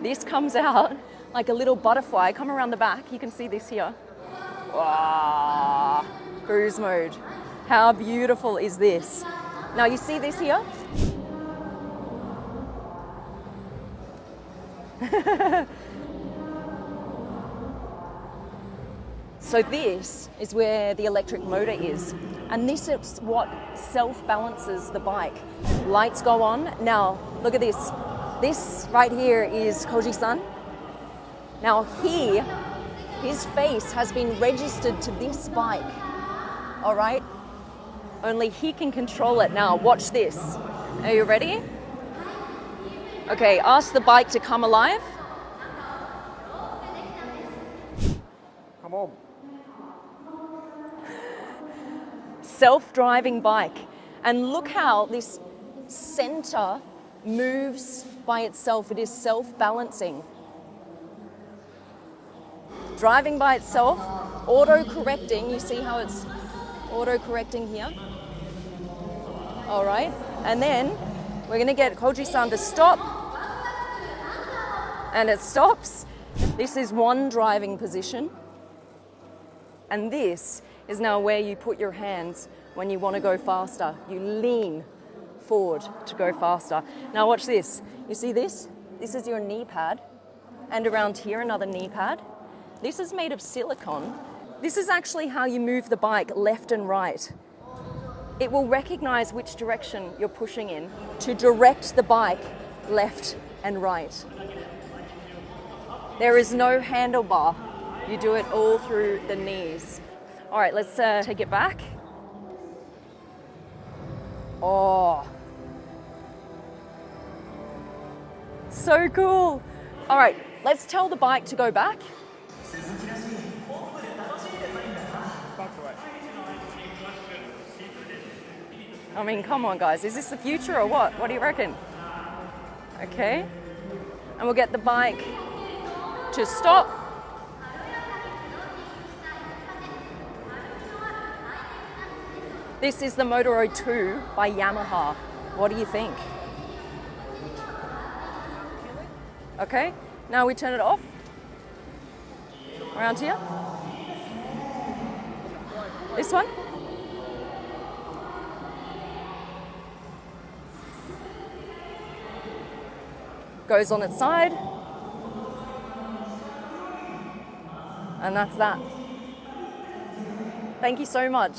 this comes out like a little butterfly. Come around the back, you can see this here. Wow, cruise mode. How beautiful is this? Now you see this here? So this is where the electric motor is. And this is what self-balances the bike. Lights go on. Now, look at this. This right here is Koji-san. Now his face has been registered to this bike, all right? Only he can control it. Now, watch this. Are you ready? Okay, ask the bike to come alive. Come on. Self-driving bike. And look how this center moves by itself. It is self-balancing. Driving by itself, auto-correcting. You see how it's auto-correcting here? All right. And then we're going to get Koji-san to stop. And it stops. This is one driving position. And this is now where you put your hands when you want to go faster. You lean forward to go faster. Now watch this. You see this? This is your knee pad. And around here, another knee pad. This is made of silicone. This is actually how you move the bike left and right. It will recognize which direction you're pushing in to direct the bike left and right. There is no handlebar. You do it all through the knees. All right, let's take it back. Oh, so cool. All right, let's tell the bike to go back. I mean, come on guys, is this the future or what? What do you reckon? Okay, and we'll get the bike to stop. This is the Moto 2 by Yamaha. What do you think? Okay, now we turn it off. Around here. This one. Goes on its side. And that's that. Thank you so much.